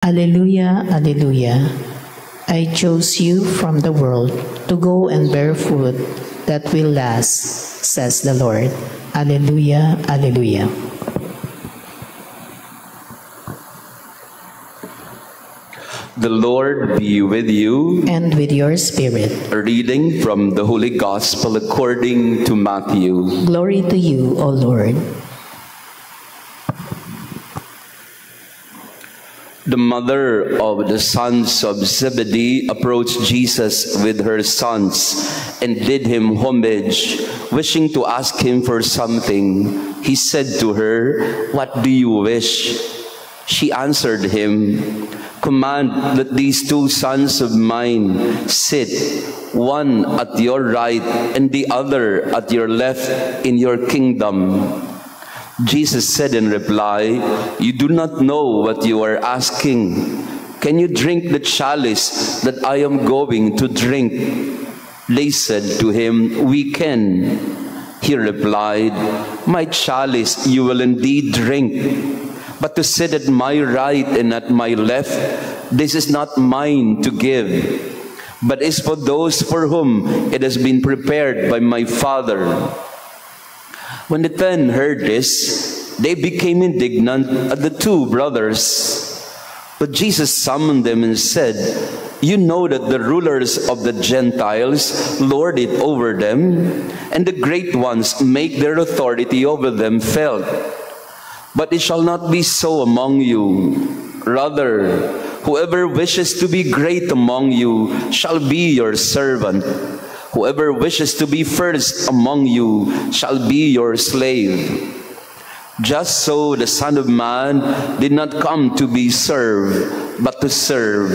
Alleluia, alleluia. I chose you from the world to go and bear fruit that will last, says the Lord. Alleluia, alleluia. The Lord be with you. And with your spirit. A reading from the Holy Gospel according to Matthew. Glory to you, O Lord. The mother of the sons of Zebedee approached Jesus with her sons and did him homage, wishing to ask him for something. He said to her, "What do you wish?" She answered him, "Command that these two sons of mine sit, one at your right and the other at your left in your kingdom." Jesus said in reply, "You do not know what you are asking. Can you drink the chalice that I am going to drink?" They said to him, "We can." He replied, "My chalice you will indeed drink, but to sit at my right and at my left, this is not mine to give, but is for those for whom it has been prepared by my Father." When the 10 heard this, they became indignant at the two brothers. But Jesus summoned them and said, "You know that the rulers of the Gentiles lord it over them, and the great ones make their authority over them felt. But it shall not be so among you. Rather, whoever wishes to be great among you shall be your servant. Whoever wishes to be first among you shall be your slave. Just so the Son of Man did not come to be served, but to serve,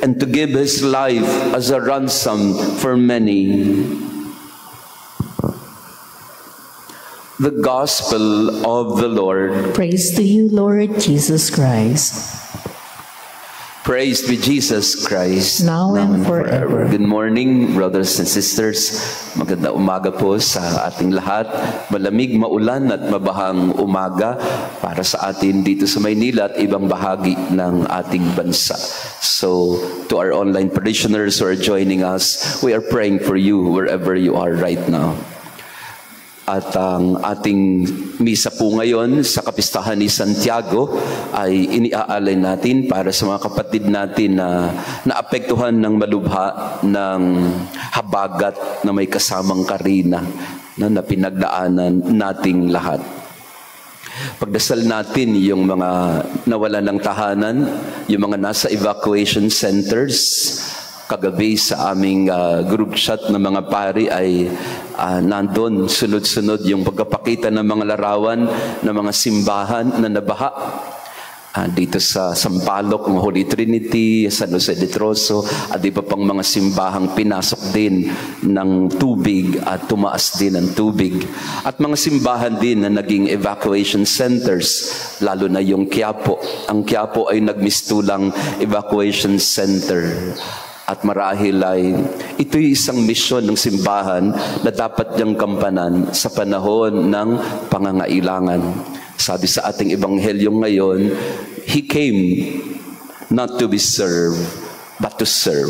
and to give his life as a ransom for many." The Gospel of the Lord. Praise to you, Lord Jesus Christ. Praise be Jesus Christ. Now and forever. Good morning, brothers and sisters. Maganda umaga po sa ating lahat. Malamig, maulan at mabahang umaga para sa atin dito sa Maynila at ibang bahagi ng ating bansa. So, to our online parishioners who are joining us, we are praying for you wherever you are right now. At ang ating misa po ngayon sa Kapistahan ni Santiago ay iniaalay natin para sa mga kapatid natin na naapektuhan ng malubha ng habagat na may kasamang karina na pinagdaanan nating lahat. Pagdasal natin yung mga nawalan ng tahanan, yung mga nasa evacuation centers. Kagabi sa aming group chat ng mga pari ay nandun sunod-sunod yung pagkapakita ng mga larawan ng mga simbahan na nabaha. Dito sa Sampaloc, ang Holy Trinity, San Jose de Troso, at iba pang mga simbahang pinasok din ng tubig at tumaas din ang tubig. At mga simbahan din na naging evacuation centers, lalo na yung Quiapo. Ang Quiapo ay nagmistulang evacuation center. At marahil ay ito'y isang misyon ng simbahan na dapat niyang gampanan sa panahon ng pangangailangan. Sabi sa ating ebanghelyo ngayon, He came not to be served, but to serve,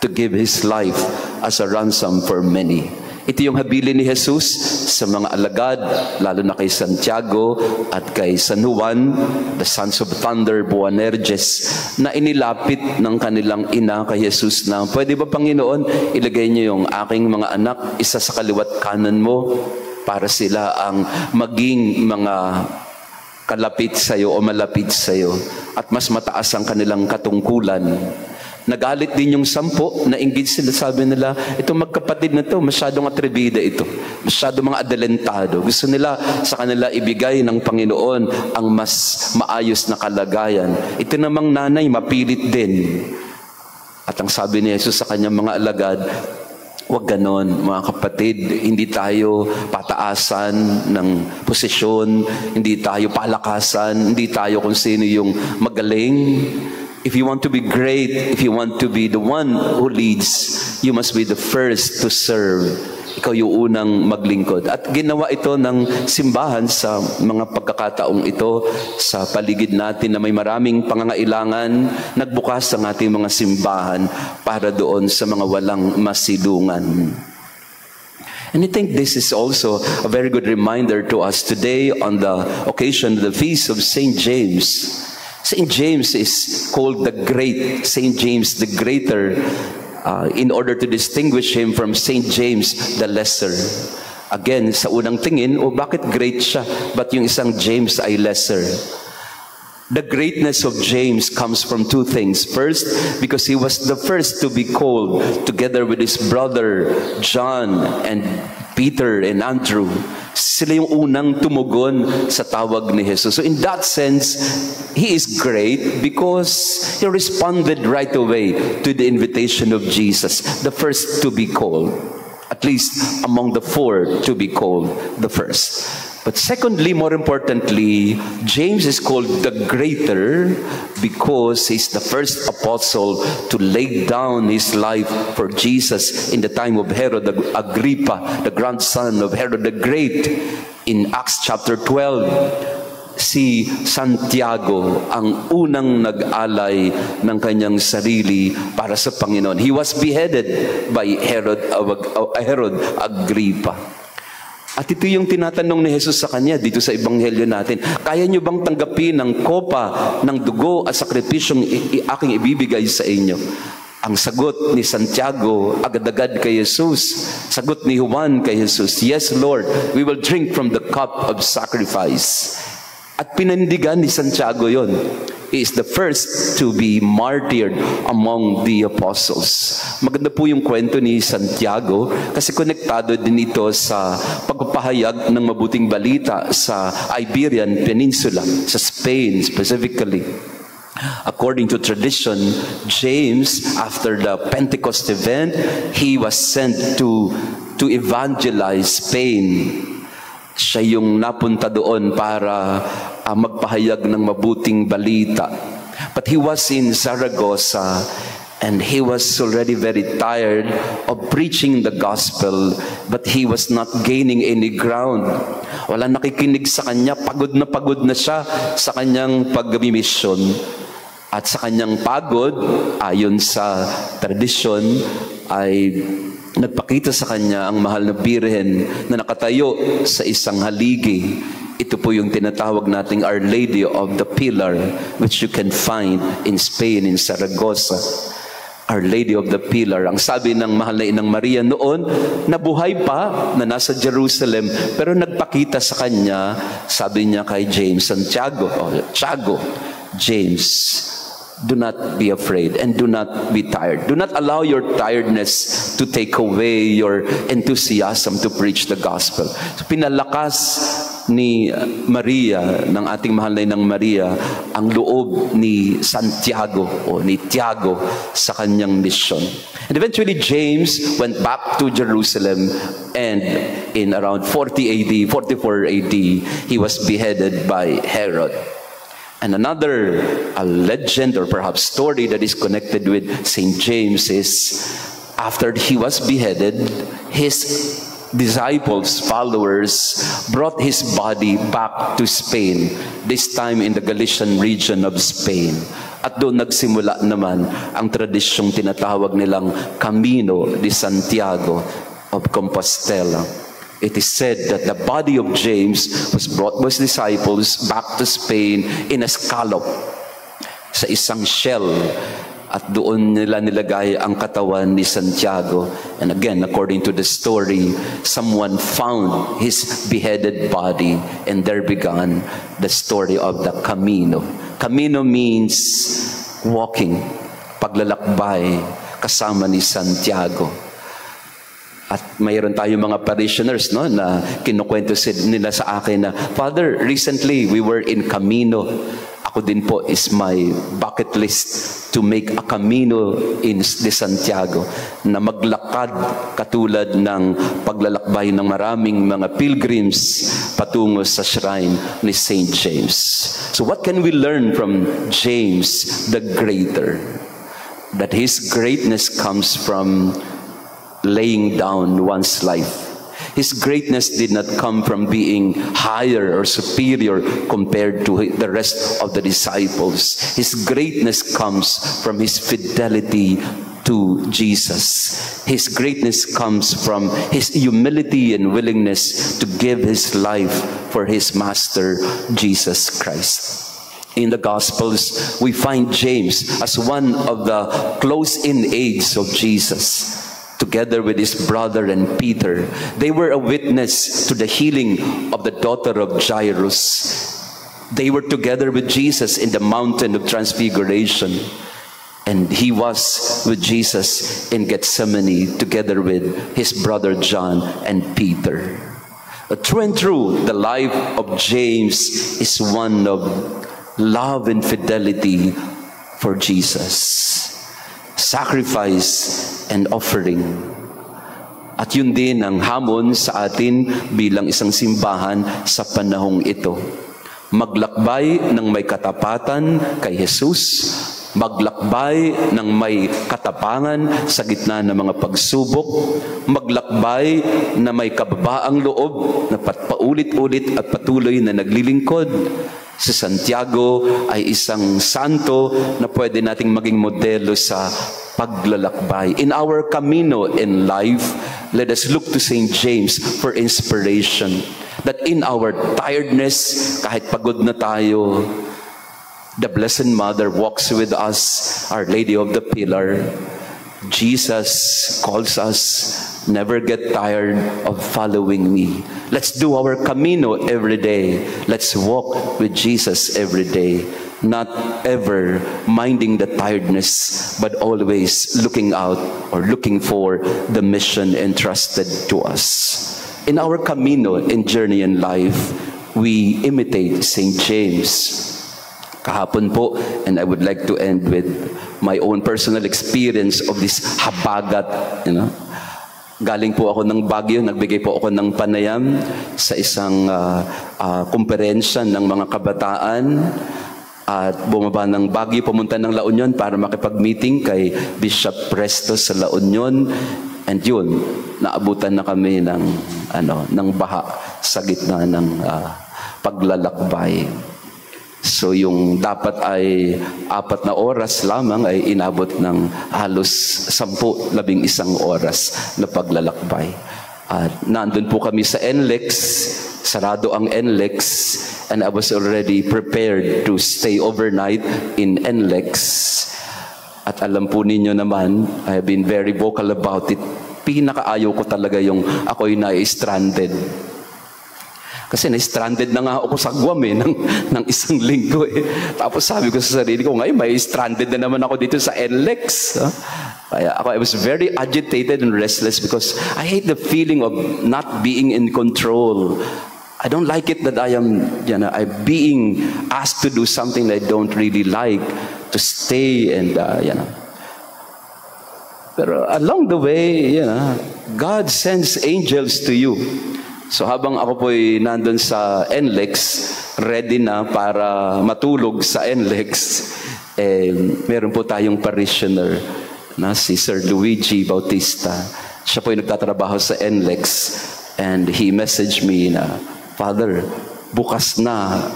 to give His life as a ransom for many. Ito yung habilin ni Jesus sa mga alagad, lalo na kay Santiago at kay San Juan, the sons of thunder, Boanerges, na inilapit ng kanilang ina kay Jesus na, "Pwede ba, Panginoon, ilagay niyo yung aking mga anak isa sa kaliwat kanan mo para sila ang maging mga kalapit sa iyo o malapit sa iyo at mas mataas ang kanilang katungkulan." Nagalit din yung 10, nainggit sila, sabi nila, itong magkapatid na to, masyadong atribida ito, masyadong mga adelentado. Gusto nila sa kanila ibigay ng Panginoon ang mas maayos na kalagayan. Ito namang nanay, mapilit din. At ang sabi ni Jesus sa kanyang mga alagad, huwag ganon, mga kapatid, hindi tayo pataasan ng posisyon, hindi tayo palakasan, hindi tayo kung sino yung magaling. If you want to be great, if you want to be the one who leads, you must be the first to serve. ikaw yung unang maglingkod. At ginawa ito ng simbahan sa mga pagkakataong ito sa paligid natin na may maraming pangangailangan. Nagbukas ang ating mga simbahan para doon sa mga walang masilungan. And I think this is also a very good reminder to us today on the occasion of the feast of St. James. St. James is called the Great, St. James the Greater, in order to distinguish him from St. James the Lesser. Again, sa unang tingin, bakit great siya? But yung isang James ay lesser. The greatness of James comes from two things. First, because he was the first to be called together with his brother John and Peter and Andrew. Sila yung unang tumugon sa tawag ni Jesus. So in that sense, he is great because he responded right away to the invitation of Jesus, the first to be called. At least among the four to be called the first. But secondly, more importantly, James is called the Greater because he's the first apostle to lay down his life for Jesus in the time of Herod Agrippa, the grandson of Herod the Great. In Acts chapter 12, si Santiago ang unang nag-alay ng kanyang sarili para sa Panginoon. He was beheaded by Herod Agrippa. At ito yung tinatanong ni Jesus sa kanya dito sa ebanghelyo natin. Kaya nyo bang tanggapin ang kopa ng dugo at sakripisyong aking ibibigay sa inyo? Ang sagot ni Santiago agad-agad kay Jesus. Sagot ni Juan kay Jesus, yes Lord, we will drink from the cup of sacrifice. At pinindigan ni Santiago yon. He is the first to be martyred among the apostles. Maganda po yung kwento ni Santiago kasi konektado din ito sa pagpapahayag ng mabuting balita sa Iberian Peninsula, sa Spain specifically. According to tradition, James, after the Pentecost event, he was sent to evangelize Spain. Siya yung napunta doon para magpahayag ng mabuting balita. But he was in Zaragoza and he was already very tired of preaching the gospel, but he was not gaining any ground. Wala nakikinig sa kanya, pagod na siya sa kanyang pag-mission. At sa kanyang pagod, ayon sa tradisyon, ay nagpakita sa kanya ang mahal na birhen na nakatayo sa isang haligi. Ito po yung tinatawag nating Our Lady of the Pillar, which you can find in Spain, in Zaragoza. Our Lady of the Pillar. Ang sabi ng mahal na Inang Maria noon, nabuhay pa, na nasa Jerusalem, pero nagpakita sa kanya, sabi niya kay James, Tiago, James, do not be afraid and do not be tired. Do not allow your tiredness to take away your enthusiasm to preach the gospel. So, pinalakas ni Maria, ng ating mahal na Inang Maria, ang loob ni Santiago o ni Tiago sa kanyang misyon. And eventually James went back to Jerusalem, and in around 44 AD, he was beheaded by Herod. And another legend or perhaps story that is connected with St. James is after he was beheaded, his disciples, followers, brought his body back to Spain, this time in the Galician region of Spain. At doon nagsimula naman ang tradisyong tinatawag nilang Camino de Santiago of Compostela. It is said that the body of James was brought by his disciples back to Spain in a scallop, sa isang shell, at doon nila nilagay ang katawan ni Santiago. And again, according to the story, someone found his beheaded body, and there began the story of the Camino. Camino means walking, paglalakbay kasama ni Santiago. At mayroon tayong mga parishioners, no, na kinukwento nila sa akin na, Father, recently we were in Camino. Ako din po, is my bucket list to make a Camino in de Santiago, na maglakad katulad ng paglalakbay ng maraming mga pilgrims patungo sa shrine ni St. James. So what can we learn from James the Greater? That his greatness comes from laying down one's life His greatness did not come from being higher or superior compared to the rest of the disciples. His greatness comes from his fidelity to Jesus. His greatness comes from his humility and willingness to give his life for his master, Jesus Christ. In the Gospels, we find James as one of the close-in aides of Jesus, together with his brother and Peter. They were a witness to the healing of the daughter of Jairus. They were together with Jesus in the mountain of transfiguration. And he was with Jesus in Gethsemane together with his brother John and Peter. But true and true, the life of James is one of love and fidelity for Jesus. Sacrifice and offering. At yun din ang hamon sa atin bilang isang simbahan sa panahong ito. Maglakbay ng may katapatan kay Jesus, maglakbay ng may katapangan sa gitna ng mga pagsubok, maglakbay na may kababaang loob na paulit-ulit at patuloy na naglilingkod. Si Santiago ay isang santo na pwede nating maging modelo sa paglalakbay. In our camino in life, let us look to St. James for inspiration. That in our tiredness, kahit pagod na tayo, the Blessed Mother walks with us, Our Lady of the Pillar. Jesus calls us, never get tired of following me. Let's do our camino every day. Let's walk with Jesus every day. Not ever minding the tiredness, but always looking out or looking for the mission entrusted to us. In our camino and journey in life, we imitate St. James. Kahapon po, and I would like to end with my own personal experience of this habagat, Galing po ako ng Baguio, nagbigay po ako ng panayam sa isang kumperensya ng mga kabataan at bumaba ng Baguio, pumunta ng La Union para makipag-meeting kay Bishop Presto sa La Union. And yun, naabutan na kami ng baha sa gitna ng paglalakbay. So yung dapat ay 4 na oras lamang ay inabot ng halos 10-11 oras na paglalakbay. At nandun po kami sa NLEX, sarado ang NLEX, and I was already prepared to stay overnight in NLEX. At alam po ninyo naman, I have been very vocal about it. Pinakaayaw ko talaga yung ako'y na-stranded. Kasi na-stranded na nga ako sa Guam ng 1 linggo Tapos sabi ko sa sarili ko, ngayon may stranded na naman ako dito sa NLEX. Kaya I was very agitated and restless because I hate the feeling of not being in control. I don't like it that I'm being asked to do something that I don't really like, to stay and, Pero along the way, God sends angels to you. So habang ako po'y nandun sa NLEX, ready na para matulog sa NLEX, meron po tayong parishioner na si Sir Luigi Bautista. Siya po'y nagtatrabaho sa NLEX and he messaged me na, Father, bukas na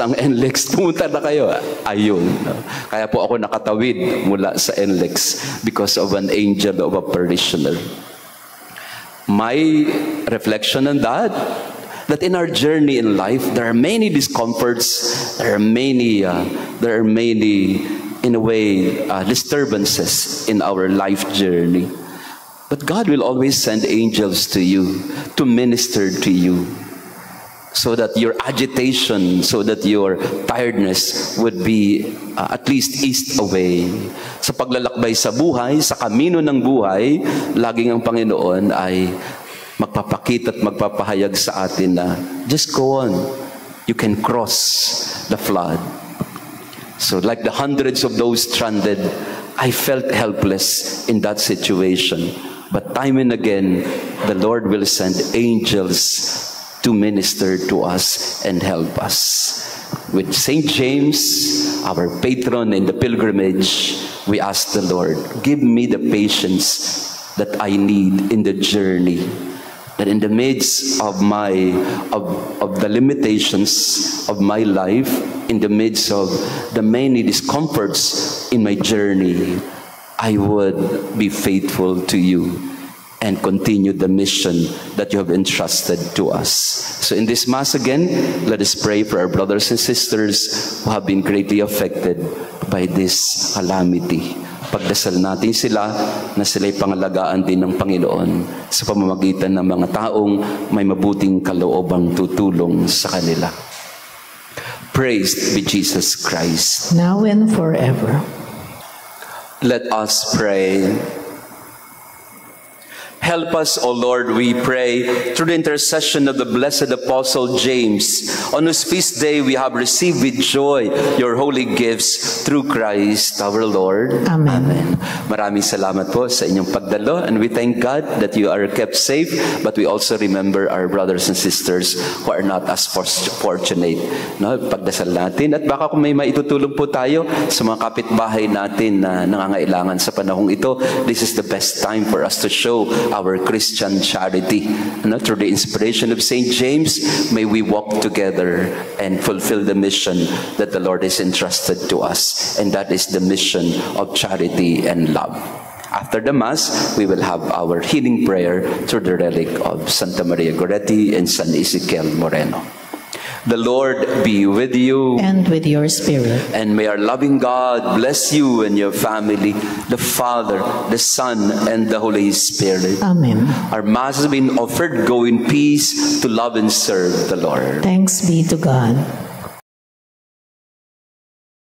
ang NLEX, pumunta na kayo. Ayun. Kaya po ako nakatawid mula sa NLEX because of an angel of a parishioner. My reflection on that in our journey in life, there are many discomforts, there are many, in a way, disturbances in our life journey. But God will always send angels to you to minister to you, so that your agitation, so that your tiredness would be at least eased away. Sa paglalakbay sa buhay, sa kamino ng buhay, laging ang Panginoon ay magpapakita at magpapahayag sa atin na, just go on, you can cross the flood. So like the hundreds of those stranded, I felt helpless in that situation. But time and again, the Lord will send angels to minister to us and help us. With St. James, our patron in the pilgrimage, we ask the Lord, give me the patience that I need in the journey. that in the midst of the limitations of my life, in the midst of the many discomforts in my journey, I would be faithful to you and continue the mission that you have entrusted to us. So in this Mass again, let us pray for our brothers and sisters who have been greatly affected by this calamity. Pagdasal natin sila na sila'y pangalagaan din ng Panginoon sa pamamagitan ng mga taong may mabuting kaloobang tutulong sa kanila. Praised be Jesus Christ. now and forever. Let us pray. Help us, O Lord, we pray, through the intercession of the blessed Apostle James, on whose feast day we have received with joy your holy gifts through Christ our Lord. Amen. Maraming salamat po sa inyong pagdalo, and we thank God that you are kept safe, but we also remember our brothers and sisters who are not as fortunate. No, pagdasal natin, at baka kung may maitutulong po tayo sa mga kapitbahay natin na nangangailangan sa panahong ito, this is the best time for us to show our Christian charity. Through the inspiration of St. James, may we walk together and fulfill the mission that the Lord has entrusted to us, and that is the mission of charity and love. After the Mass, we will have our healing prayer through the relic of Santa Maria Goretti and San Ezequiel Moreno. The Lord be with you. And with your spirit. And may our loving God bless you and your family, the Father, the Son, and the Holy Spirit. Amen. Our Mass has been offered. Go in peace to love and serve the Lord. Thanks be to God.